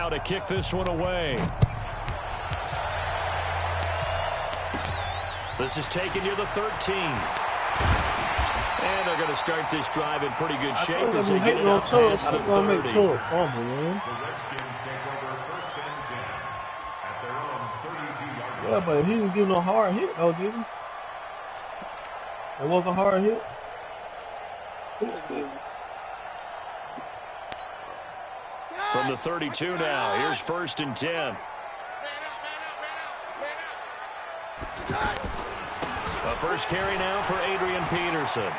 now to kick this one away. This is taken near the 13. And they're going to start this drive in pretty good shape as they get it up past the 30. Yeah, but he didn't give no hard hit, though, did he? It wasn't a hard hit. From the 32 now, here's 1st and 10. A first carry now for Adrian Peterson.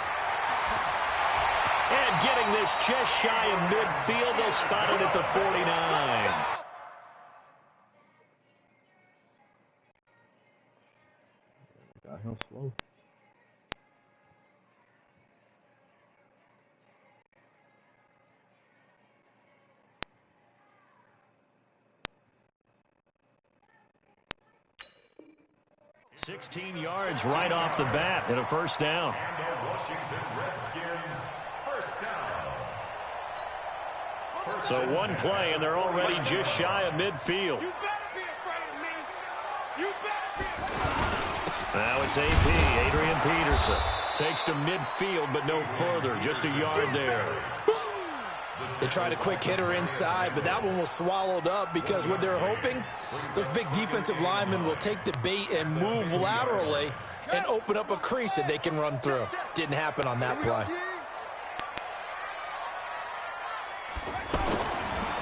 And getting this just shy of midfield, they'll spot it at the 49. Got him slow. $16 yards right off the bat and a first down. So one play, and they're already just shy of midfield. Now it's AP, Adrian Peterson. Takes to midfield, but no further. Just a yard there. They tried a quick hitter inside, but that one was swallowed up because what they're hoping, those big defensive linemen will take the bait and move laterally and open up a crease that they can run through. Didn't happen on that play.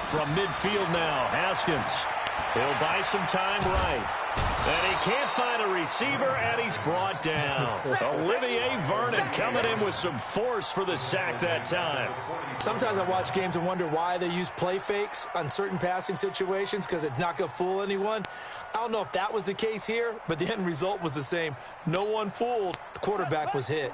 From midfield now, Haskins. He'll buy some time right. And he can't find a receiver, and he's brought down. Olivier Vernon coming in with some force for the sack that time. Sometimes I watch games and wonder why they use play fakes on certain passing situations because it's not going to fool anyone. I don't know if that was the case here, but the end result was the same. No one fooled. The quarterback was hit.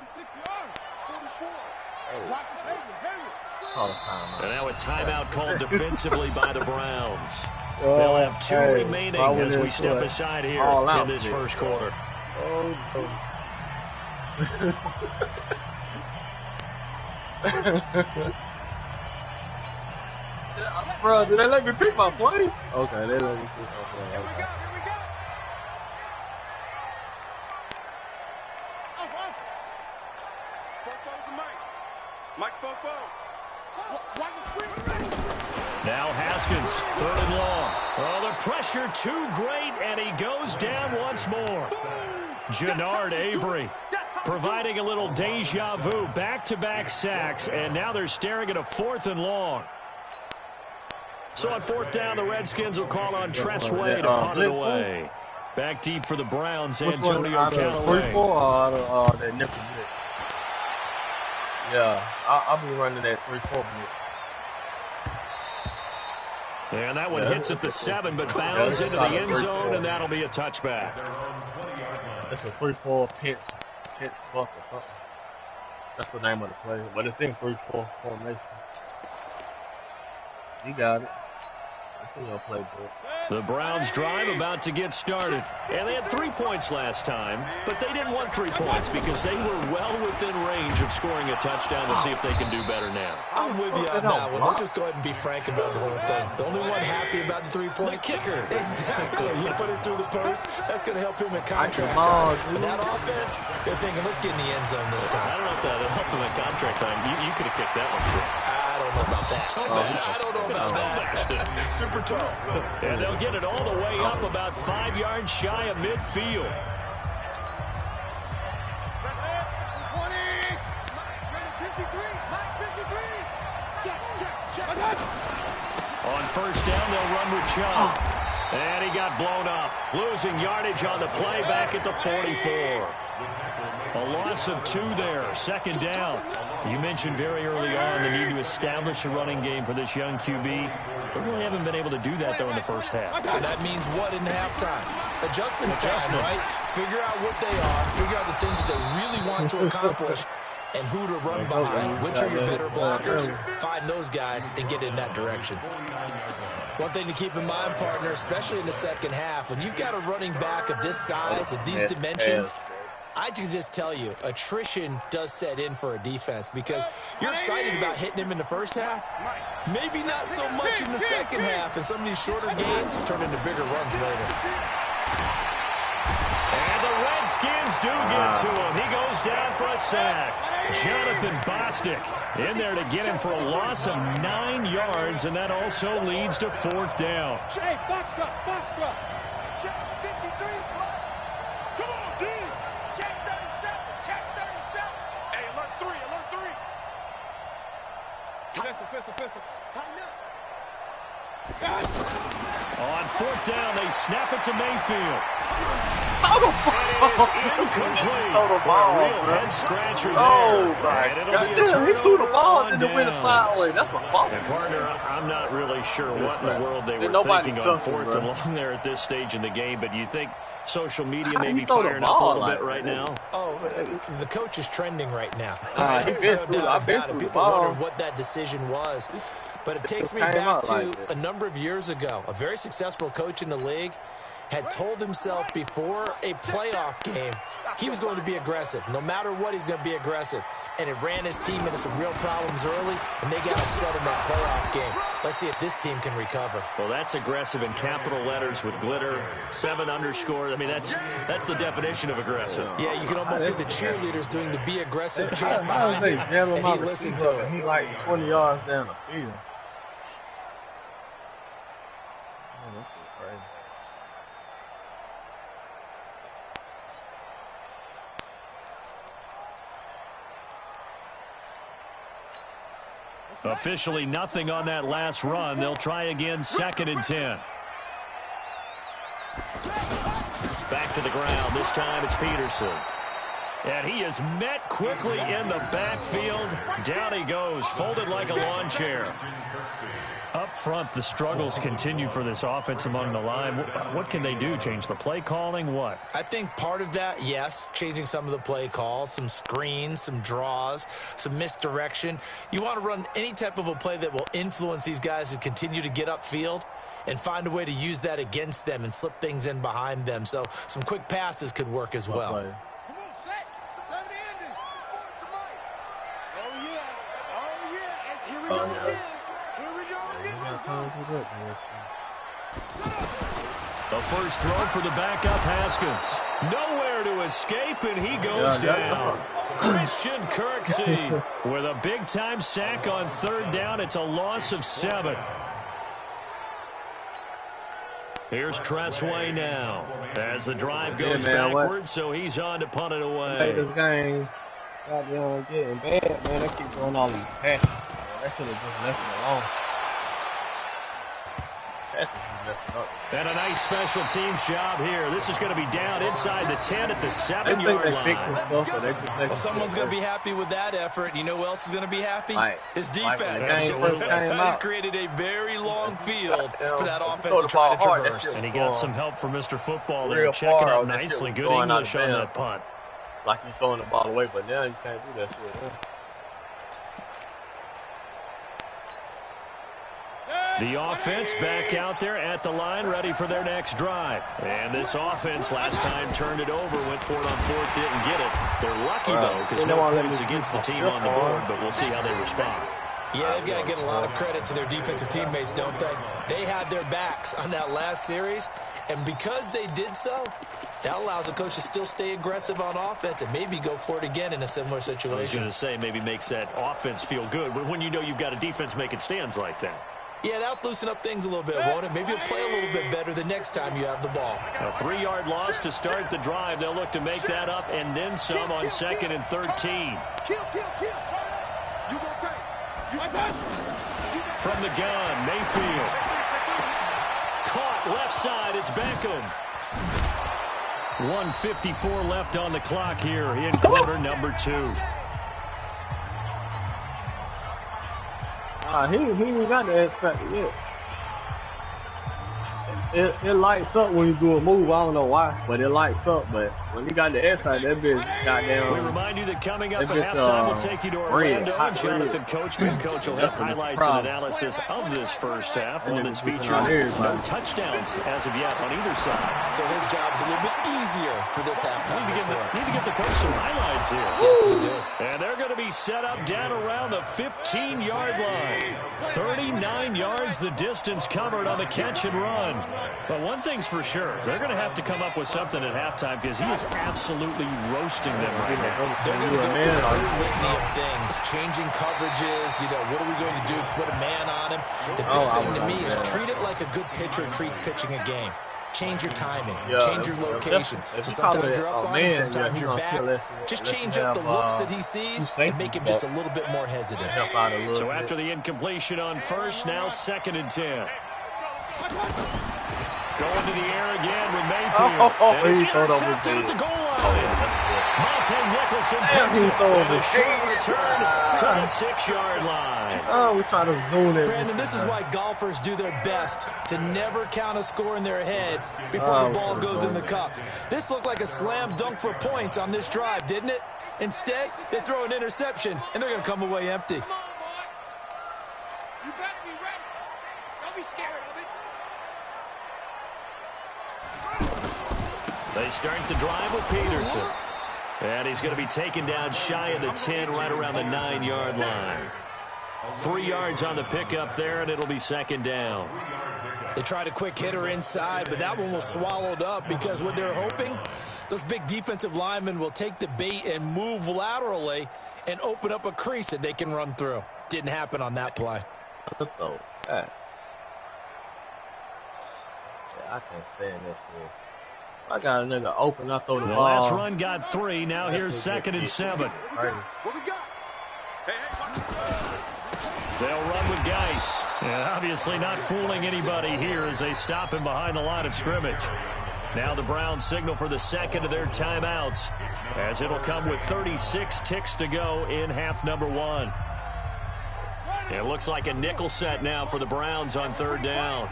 And now a timeout called defensively by the Browns. They'll have 2 remaining as we step aside here in this first quarter. Bro, did they let me pick my play? Okay, they let me pick my play. Here we go. Mike's Popo. Now Haskins, 3rd and long. Oh, the pressure too great, and he goes down once more. Jannard Avery providing a little deja vu, back-to-back sacks, and now they're staring at a 4th and long. So on 4th down, the Redskins will call on Tress Way to punt it away. Back deep for the Browns, Antonio Callaway. Yeah, I'll be running that 3-4 blitz. And that one hits at the 7, but bounds into the end zone, and that'll be a touchback. That's a 3-4 pinch buck or something. That's the name of the play, but it's in 3-4 formation. You got it. That's in your playbook. The Browns drive about to get started. And they had 3 points last time, but they didn't want 3 points because they were well within range of scoring a touchdown. We'll see if they can do better now. I'm with you on that one. Let's just go ahead and be frank about the whole thing. The only one happy about the 3-point kicker. Exactly. You put it through the post. That's going to help him in contract time. And that offense, they're thinking, let's get in the end zone this time. I don't know if that helped him in contract time. You could have kicked that one through. I don't know about that. I don't know about that. Super tall. And they'll get it all the way up about 5 yards shy of midfield. On 1st down, they'll run with Chubb. And he got blown up. Losing yardage on the play back at the 44. A loss of 2 there, 2nd down. You mentioned very early on the need to establish a running game for this young QB. They really haven't been able to do that, though, in the first half. So that means what in halftime? Adjustments time, right? Figure out what they are, figure out the things that they really want to accomplish, and who to run behind. Which are your better blockers? Find those guys and get in that direction. One thing to keep in mind, partner, especially in the second half, when you've got a running back of this size, of these dimensions, I can just tell you, attrition does set in for a defense because you're excited about hitting him in the first half. Maybe not so much in the second half, and some of these shorter gains turn into bigger runs later. And the Redskins do get to him. He goes down for a sack. Jonathan Bostic in there to get him for a loss of 9 yards, and that also leads to 4th down. Hey, box truck. Check 53. Come on, dude. Check 37. Hey, alert 3. Pistol. Tighten up. On 4th down, they snap it to Mayfield. Oh, And it is incomplete. the ball, A real bro. head scratcher there. Oh, my And it'll God. be a Dude, he turnover threw the ball on and then went a downs. sideways. That's a ball. And partner, I'm not really sure what in the world they were Nobody thinking on took him, 4th bro. and long there at this stage in the game, but you think social media How may you be throw the firing up a ball little like bit right that? now? Oh, the coach is trending right now. He There's been no through- doubt I've been about it. through the People ball. wonder what that decision was. But it takes me came back out to like that. a number of years ago. A very successful coach in the league had told himself before a playoff game he was going to be aggressive. No matter what, he's going to be aggressive. And it ran his team into some real problems early, and they got upset in that playoff game. Let's see if this team can recover. Well, that's aggressive in capital letters with glitter, 7 underscore. I mean, that's the definition of aggressive. Yeah, you can almost hear the cheerleaders doing the "Be Aggressive" How chant does behind they him, jam him and out he the listened receiver to and it. He like 20 yards down the field. Man, that's so crazy. Officially nothing on that last run. They'll try again, 2nd and 10. Back to the ground. This time it's Peterson. And he is met quickly in the backfield. Down he goes, folded like a lawn chair. Up front, the struggles continue for this offense among the line. What can they do? Change the play calling? What? I think part of that, yes, changing some of the play calls, some screens, some draws, some misdirection. You want to run any type of a play that will influence these guys to continue to get upfield and find a way to use that against them and slip things in behind them. So some quick passes could work as well. Play. Come on, set. Time to end it. Oh, yeah. And here we go again. The first throw for the backup Haskins. Nowhere to escape, and he goes down. Christian Kirksey with a big-time sack on 3rd down. It's a loss of 7. Here's Tressway now as the drive goes backwards, so he's on to punt it Play away. this game. Goddamn, getting bad, man. They keep throwing all these passes. They should have just left it alone. And a nice special teams job here. This is going to be down inside the 10 at the 7-yard line. Well, someone's going to be happy with that effort. You know who else is going to be happy? His defense. Absolutely. He's created a very long field for that offense to try to traverse. And he got some help from Mr. Football there, checking out nicely. Good English on that punt. Like you're throwing the ball away, but now you can't do that shit. The offense back out there at the line, ready for their next drive. And this offense last time turned it over, went for it on 4th, didn't get it. They're lucky, though, because no points against the team on the board, but we'll see how they respond. Yeah, they've got to get a lot of credit to their defensive teammates, don't they? They had their backs on that last series, and because they did so, that allows the coach to still stay aggressive on offense and maybe go for it again in a similar situation. I was going to say, maybe makes that offense feel good, but when you know you've got a defense making stands like that. Yeah, that'll loosen up things a little bit, won't it? Maybe you'll play a little bit better the next time you have the ball. A 3-yard loss to start the drive. They'll look to make that up and then some on 2nd and 13. From the gun, Mayfield. Caught left side, it's Beckham. 1:54 left on the clock here in quarter number 2. He ain't got the X factor yet. it lights up when you do a move. I don't know why, but it lights up. But when you got the X side, that bitch goddamn. We remind you that coming up at bitch, halftime, we'll take you to Orlando. hot Jonathan red. Coachman. Coach will have highlights and analysis of this first half, one that's featured no touchdowns as of yet on either side. So his job's a little bit easier for this halftime. Need to give the coach some highlights here. Yes, we do. And they're going to be set up down around the 15-yard line. 39 yards the distance covered on the catch and run. But one thing's for sure, they're going to have to come up with something at halftime because he is absolutely roasting them right now. They're going to go through a litany of things, changing coverages, what are we going to do to put a man on him? The big thing to me is treat it like a good pitcher treats pitching a game. Change your timing, change your location. So sometimes you're up on him, sometimes you're back. Just change up the looks that he sees and make him just a little bit more hesitant. So after the incompletion on first, now 2nd and 10. Going to the air again with Mayfield. And it's intercepted at the goal line. Monte Nicholson picks it and a short return to the 6-yard line. Oh, we're trying to zoom it. Brandon, this is why golfers do their best to never count a score in their head before the ball goes in the cup. This looked like a slam dunk for points on this drive, didn't it? Instead, they throw an interception, and they're going to come away empty. Come on, boy. You better be ready. Don't be scared of it. They start the drive with Peterson. And he's going to be taken down shy of the 10, right around the 9-yard line. 3 yards on the pickup there, and it'll be 2nd down. They tried a quick hitter inside, but that one was swallowed up because what they're hoping, those big defensive linemen will take the bait and move laterally and open up a crease that they can run through. Didn't happen on that play. Yeah, I can't stand this dude. I got a nigga open. I throw the ball. Last run got 3. Now here's 2nd and 7. What we got? They'll run with Geis. And obviously not fooling anybody here as they stop him behind the line of scrimmage. Now the Browns signal for the 2nd of their timeouts as it'll come with 36 ticks to go in half number 1. It looks like a nickel set now for the Browns on 3rd down.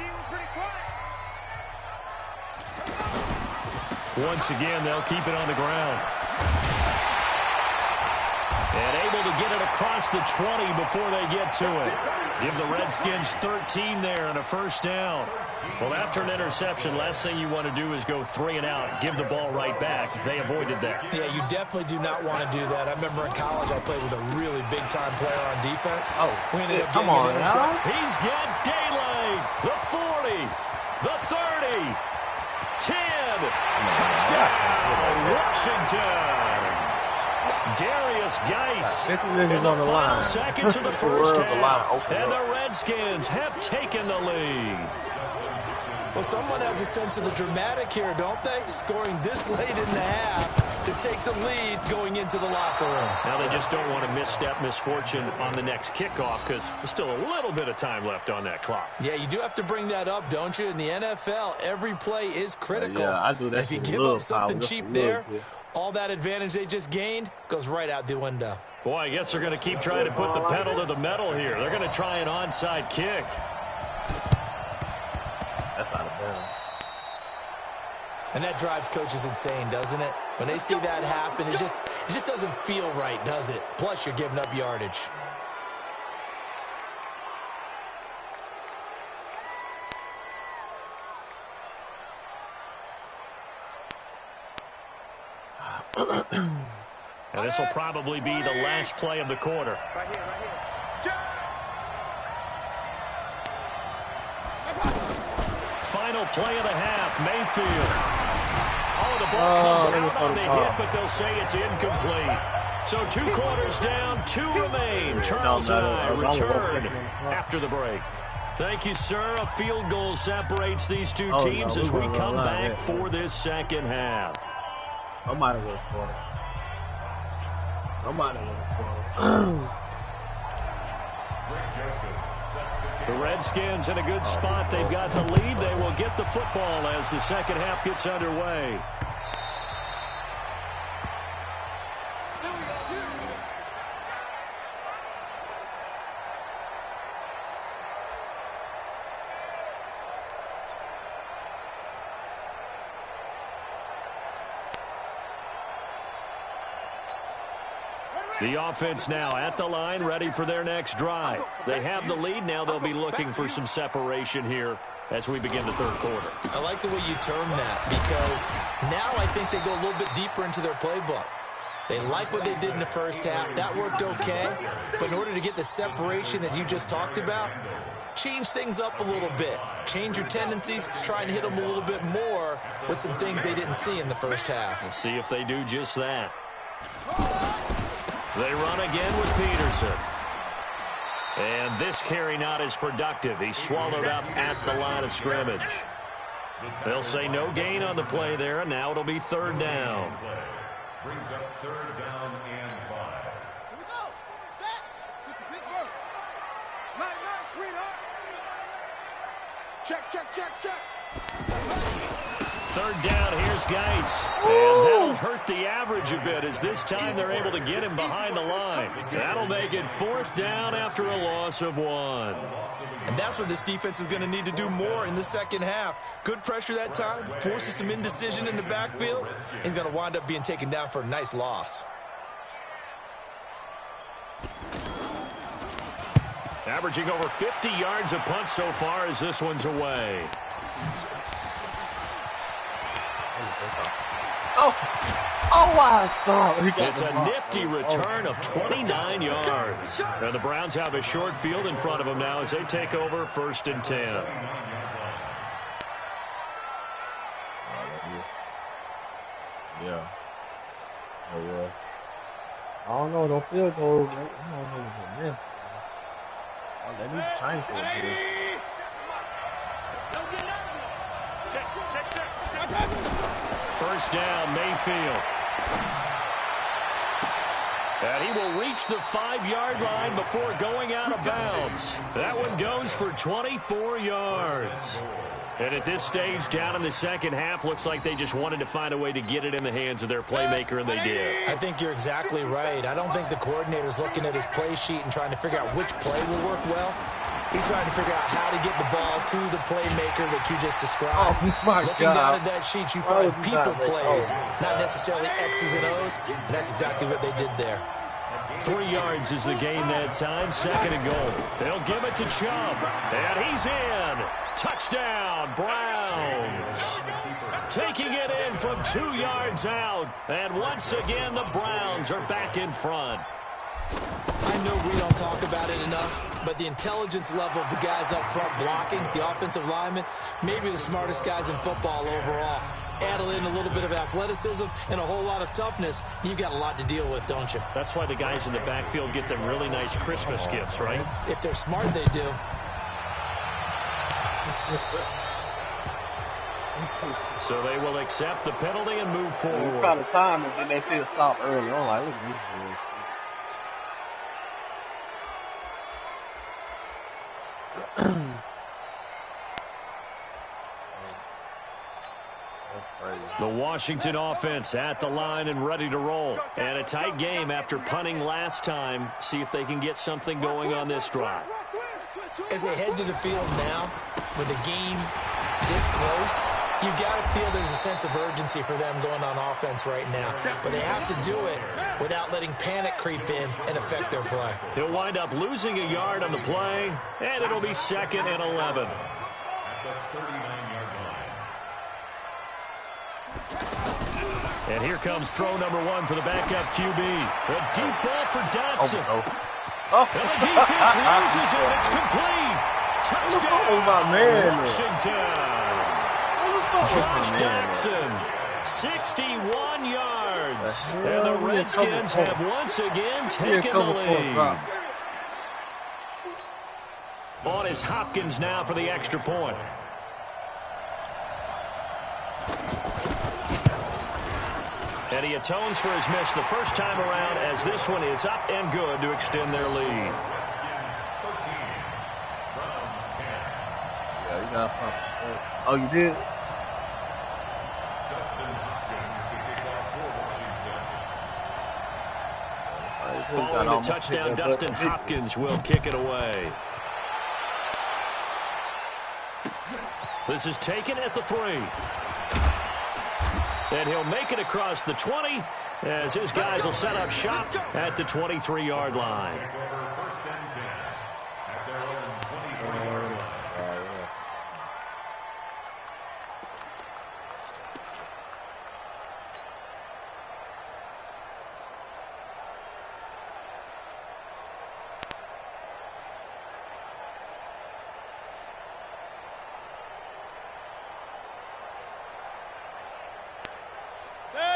Once again, they'll keep it on the ground. And able to get it across the 20 before they get to it. Give the Redskins 13 there and a 1st down. Well, after an interception, last thing you want to do is go 3 and out, give the ball right back. They avoided that. Yeah, you definitely do not want to do that. I remember in college I played with a really big-time player on defense. We ended up getting an interception. He's got daylight. The 40, the 30, 10. Touchdown, Washington. Darius Geis. On the line. Seconds of the first half, and the Redskins have taken the lead. Well, someone has a sense of the dramatic here, don't they? Scoring this late in the half to take the lead going into the locker room. Now they just don't want to misstep misfortune on the next kickoff because there's still a little bit of time left on that clock. Yeah, you do have to bring that up, don't you? In the NFL, every play is critical. Yeah, I do that. And if you give up something cheap there, all that advantage they just gained goes right out the window. Boy, I guess they're going to keep trying to put the pedal to the metal here. They're going to try an onside kick. That's out of bounds. And that drives coaches insane, doesn't it? When they see that happen, it just doesn't feel right, does it? Plus, you're giving up yardage. And this will probably be the last play of the quarter. Right here. Final play of the half, Mayfield. Oh, the ball comes out on the hit, but they'll say it's incomplete. So 2 quarters down, 2 remain. Charles and I return after the break. Thank you, sir. A field goal separates these two teams as we come back for this second half. Somebody will score. Somebody will score. The Redskins in a good spot. They've got the lead. They will get the football as the second half gets underway. The offense now at the line, ready for their next drive. They have the lead. Now they'll be looking for some separation here as we begin the third quarter. I like the way you term that, because now I think they go a little bit deeper into their playbook. They like what they did in the first half. That worked okay. But in order to get the separation that you just talked about, change things up a little bit. Change your tendencies. Try and hit them a little bit more with some things they didn't see in the first half. We'll see if they do just that. They run again with Peterson. And this carry not as productive. He's swallowed up at the line of scrimmage. They'll say no gain on the play there, and now it'll be third down. Brings up third down and 5. Here we go. Set. Pittsburgh. Night, sweetheart. Check. Third down, here's Geis. And that'll hurt the average a bit, as this time they're able to get him behind the line. That'll make it fourth down after a loss of 1. And that's what this defense is going to need to do more in the second half. Good pressure that time, forces some indecision in the backfield. He's going to wind up being taken down for a nice loss. Averaging over 50 yards a punt so far as this one's away. It's a nifty return of 29 yards. And the Browns have a short field in front of them now as they take over 1st and 10. Yeah. Oh, yeah. I don't know. Don't feel goals. I don't know what's in this. Oh, they need time for it, dude. First down, Mayfield. And he will reach the 5-yard line before going out of bounds. That one goes for 24 yards. And at this stage, down in the second half, looks like they just wanted to find a way to get it in the hands of their playmaker, and they did. I think you're exactly right. I don't think the coordinator's looking at his play sheet and trying to figure out which play will work well. He's trying to figure out how to get the ball to the playmaker that you just described. Looking down at that sheet, you find people plays, not necessarily X's and O's, and that's exactly what they did there. 3 yards is the gain that time, 2nd and goal. They'll give it to Chubb, and he's in. Touchdown, Browns. Taking it in from 2 yards out, and once again the Browns are back in front. I know we don't talk about it enough, but the intelligence level of the guys up front blocking, the offensive linemen, maybe the smartest guys in football overall. Add in a little bit of athleticism and a whole lot of toughness, you've got a lot to deal with, don't you? That's why the guys in the backfield get them really nice Christmas gifts, right? If they're smart, they do. So they will accept the penalty and move forward. We're out of time, and then they see it stop early. I'm like, look at this. The Washington offense at the line and ready to roll. And a tight game after punting last time. See if they can get something going on this drive. As they head to the field now, with the game this close, you've got to feel there's a sense of urgency for them going on offense right now. But they have to do it without letting panic creep in and affect their play. He'll wind up losing a yard on the play, and it'll be 2nd and 11. And here comes throw number 1 for the backup QB. A deep ball for Dotson. And the defense loses it. It's complete. Touchdown, Washington. Josh Dotson, 61 yards. And the Redskins have once again taken the lead. On is Hopkins now for the extra point. And he atones for his miss the first time around, as this one is up and good to extend their lead. Yeah, you got something. Oh, you did? Following the touchdown, Dustin Hopkins will kick it away. This is taken at the 3. And he'll make it across the 20 as his guys will set up shop at the 23-yard line. First and 10 at their own 23-yard line.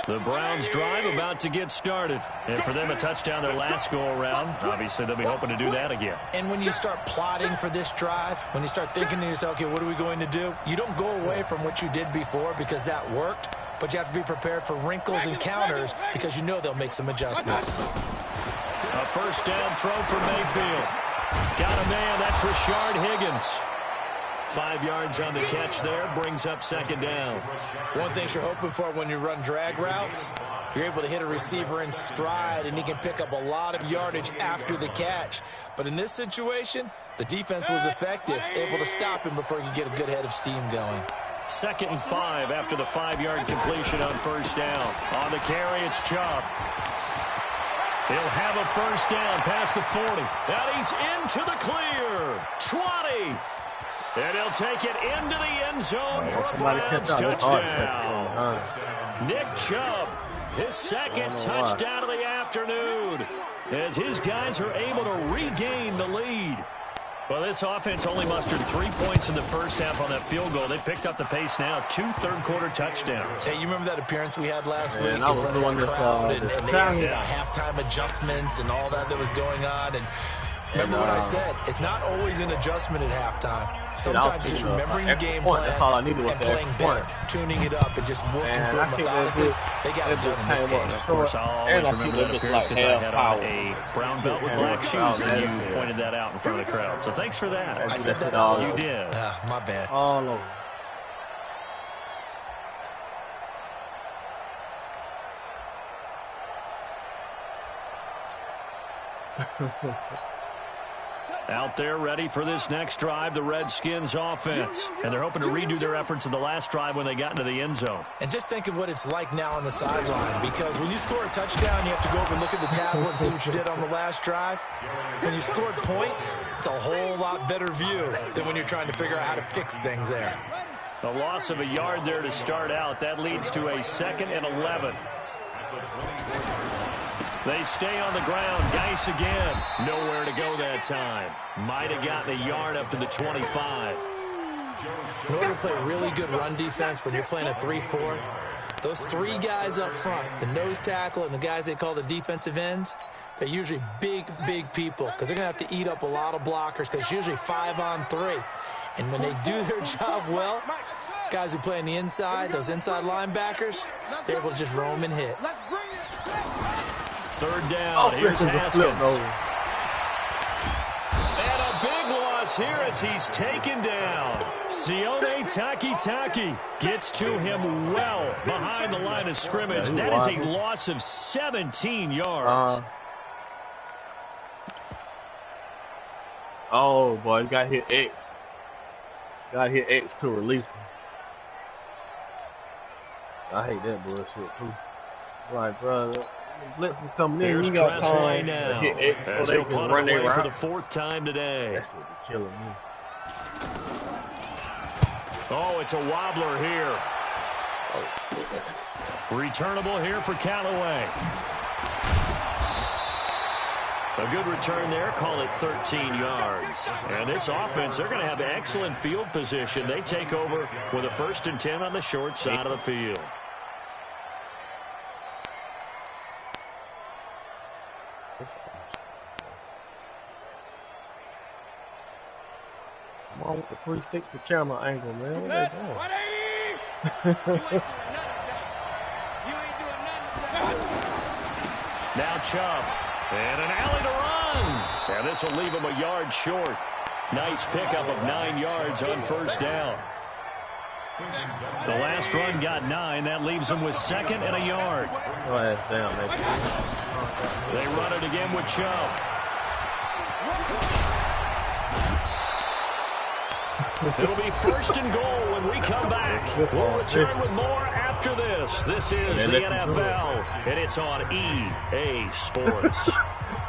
The Browns drive about to get started. And for them, a touchdown their last go-around. Obviously, they'll be hoping to do that again. And when you start plotting for this drive, when you start thinking to yourself, okay, what are we going to do? You don't go away from what you did before because that worked, but you have to be prepared for wrinkles and counters because you know they'll make some adjustments. A first down throw for Mayfield. Got a man. That's Rashard Higgins. 5 yards on the catch there, brings up second down. One thing you're hoping for when you run drag routes, you're able to hit a receiver in stride, and he can pick up a lot of yardage after the catch. But in this situation, the defense was effective, able to stop him before he could get a good head of steam going. 2nd and 5 after the 5-yard completion on first down. On the carry, it's Chubb. He'll have a first down past the 40. And he's into the clear. 20. And he'll take it into the end zone for a Browns touchdown. Nick Chubb, his second touchdown of the afternoon, as his guys are able to regain the lead. Well, this offense only mustered 3 points in the first half on that field goal. They picked up the pace now, 2 third-quarter touchdowns. Hey, you remember that appearance we had last week in I was front of doing the this, crowd, and they asked about halftime adjustments and all that was going on, and remember what I said? It's not always an adjustment at halftime. Sometimes just remembering the game plan and playing better, tuning it up and just working through it methodically. They got it done in this case. Of course, I'll always remember that appearance because I had on a brown belt with black shoes, and you pointed that out in front of the crowd. So thanks for that. I said that all You did. My bad. All over. Out there ready for this next drive, the Redskins offense. And they're hoping to redo their efforts in the last drive when they got into the end zone. And just think of what it's like now on the sideline, because when you score a touchdown, you have to go over and look at the tablet and see what you did on the last drive. When you scored points, it's a whole lot better view than when you're trying to figure out how to fix things there. A loss of a yard there to start out. That leads to a 2nd and 11. They stay on the ground. Geis again. Nowhere to go that time. Might have gotten a yard up to the 25. In order to play really good run defense when you're playing a 3-4, those 3 guys up front, the nose tackle and the guys they call the defensive ends, they're usually big, big people because they're going to have to eat up a lot of blockers because it's usually 5-on-3. And when they do their job well, guys who play on the inside, those inside linebackers, they're able to just roam and hit. 3rd down. Here's Haskins. And a big loss here as he's taken down. Sione Takitaki gets to him well behind the line of scrimmage. That is a loss of 17 yards. Oh, boy, you got to hit X. Got to hit X to release him. I hate that bullshit, too. Like, brother. Blitz is coming in. Here's Tressway now. As he'll punt it away for the 4th time today. That's what be killing me. Oh, it's a wobbler here. Returnable here for Callaway. A good return there. Call it 13 yards. And this offense, they're going to have excellent field position. They take over with a 1st and 10 on the short side of the field. Come on with the 360 camera angle, man. What are they doing? Now Chubb. And an alley to run. And this will leave him a yard short. Nice pickup of 9 yards on first down. The last run got 9. That leaves him with 2nd and a yard. They run it again with Chubb. It'll be 1st and goal when we come back. We'll return with more after after this. This is the NFL, and it's on EA Sports.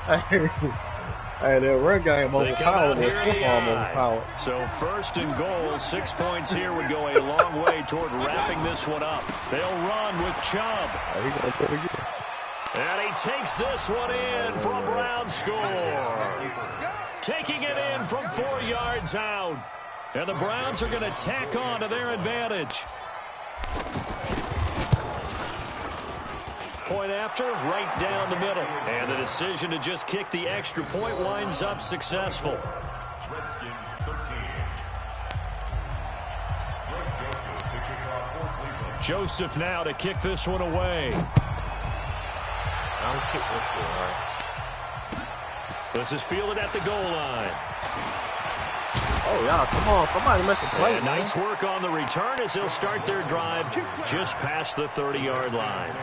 Hey, that run game overpowered. That football overpowered. So first and goal, 6 points here would go a long way toward wrapping this one up. They'll run with Chubb. And he takes this one in for a Brown score. Taking it in from 4 yards out. And the Browns are going to tack on to their advantage. Point after, right down the middle. And the decision to just kick the extra point winds up successful. Redskins 13. Joseph now to kick this one away. I'll kick this one, all right. This is fielded at the goal line. Oh, yeah, come on. Somebody make a play, And nice work on the return as they'll start their drive just past the 30-yard line.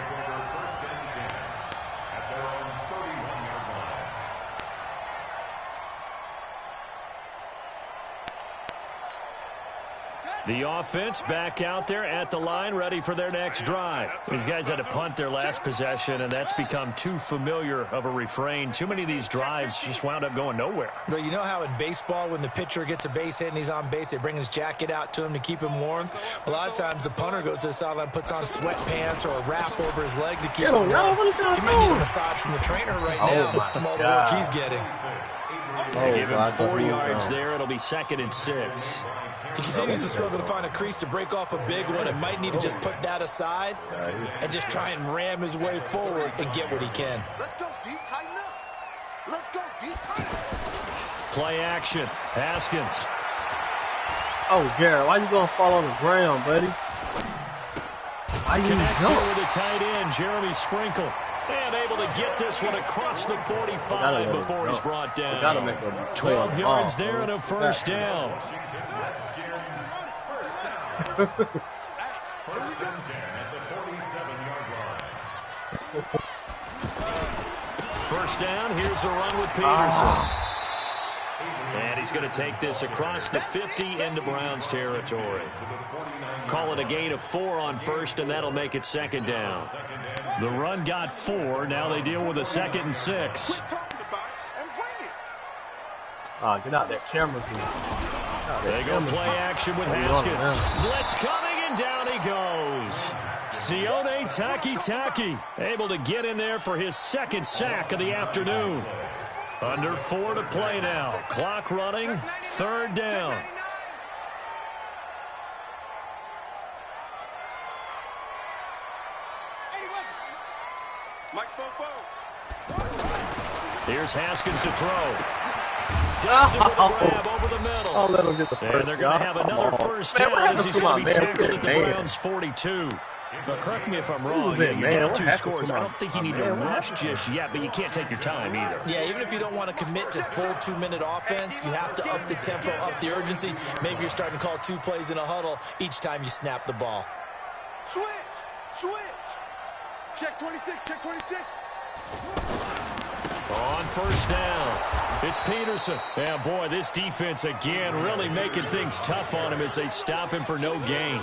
The offense back out there at the line, ready for their next drive. These guys had to punt their last possession, and that's become too familiar of a refrain. Too many of these drives just wound up going nowhere. Well, you know how in baseball, when the pitcher gets a base hit and he's on base, they bring his jacket out to him to keep him warm? A lot of times, the punter goes to the sideline, puts on sweatpants or a wrap over his leg to keep him warm. He might need a massage from the trainer right now from all the work he's getting. They give him 4 yards there. It'll be 2nd and 6. He continues to struggle to find a crease to break off a big one and might need to just put that aside and just try and ram his way forward and get what he can. Let's go deep, tighten up. Let's go deep, tighten up. Play action. Haskins. Oh, Garrett, why you going to fall on the ground, buddy? Why you Connects jump? here with the tight end, Jeremy Sprinkle. And able to get this one across the 45 before he's brought down. 12 yards there and a first down. First and 10 at the 47-yard line. First down, here's a run with Peterson. And he's going to take this across the 50 into Browns territory. Call it a gain of 4 on first, and that'll make it 2nd down. The run got 4. Now they deal with a 2nd and 6. Get out that camera. They go play action with Haskins. Blitz coming, and down he goes. Sione Takitaki able to get in there for his 2nd sack of the afternoon. Under 4 to play now. Clock running. 3rd down. Here's Haskins to throw. Does it with a grab over the middle. I'll let him get the first And they're going to have another first down as he's going to be tackled at the Browns' 42. Now, correct me if I'm wrong. You're down 2 scores. I don't think you need to rush just yet, but you can't take your time either. Yeah, even if you don't want to commit to full 2-minute offense, you have to up the tempo, up the urgency. Maybe you're starting to call 2 plays in a huddle each time you snap the ball. Switch. Check 26, check 26. On first down, it's Peterson. Yeah, boy, this defense again really making things tough on him as they stop him for no gain.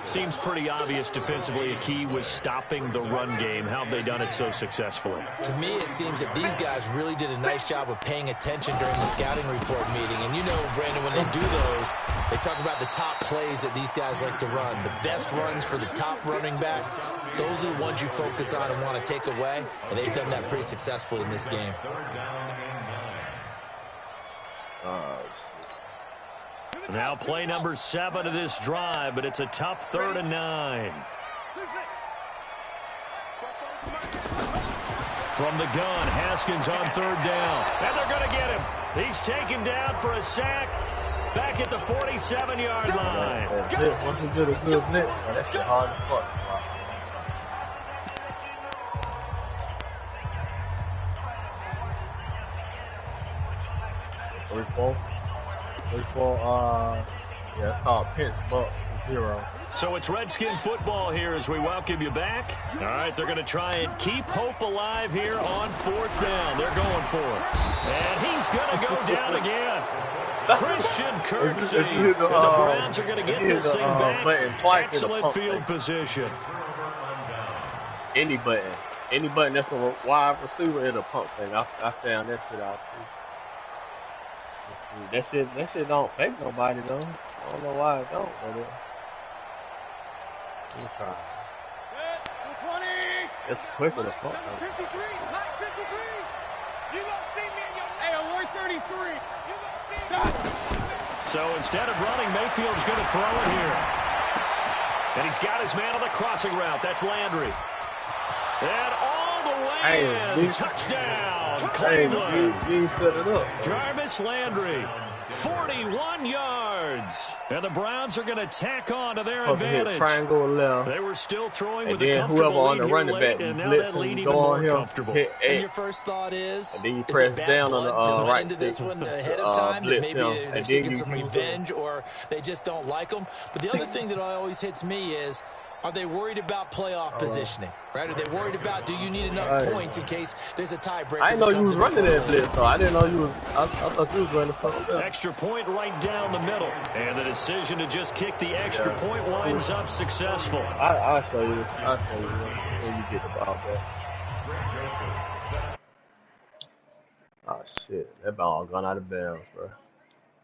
Seems pretty obvious defensively a key was stopping the run game. How have they done it so successfully? To me, it seems that these guys really did a nice job of paying attention during the scouting report meeting. And you know, Brandon, when they do those, they talk about the top plays that these guys like to run. The best runs for the top running back, those are the ones you focus on and want to take away. And they've done that pretty successfully in this game. Now play number 7 of this drive, but it's a tough 3rd and 9. From the gun, Haskins on 3rd down. And they're going to get him. He's taken down for a sack back at the 47-yard line. Once we get a good blitz, that's the hardest part. Yeah, it's called pinch buck 0. So it's Redskin football here as we welcome you back. All right, they're going to try and keep hope alive here on 4th down. They're going for it. And he's going to go down again. Christian Kirksey. And the Browns are going to get this thing back. Excellent field position. Any button that's a wide receiver, it'll pump thing. I found that shit out too. That shit don't fake nobody though. I don't know why it don't, but let me try. It's quicker to pump. 53, Mike 53. You gonna see me in your alert 33. So instead of running, Mayfield's going to throw it here. And he's got his man on the crossing route. That's Landry. And all the way in. Touchdown, Cleveland. You set it up. Jarvis Landry, 41 yards. And the Browns are going to tack on to their advantage. Triangle left. They were still throwing and with a comfortable lead here late, back, and now that lead even more comfortable. And your first thought is then you press down on the right into this one ahead of time, that maybe they're seeking some revenge or they just don't like them. But the other thing that always hits me is, are they worried about playoff positioning? Right? Are they worried about, do you need enough points in case there's a tiebreaker? I didn't know you was running that blitz, so I didn't know you was. I thought you was running something else. Extra point right down the middle. And the decision to just kick the extra point winds up successful. I'll show you this. I'll show you when you get the ball back. Oh, shit. That ball gone out of bounds, bro.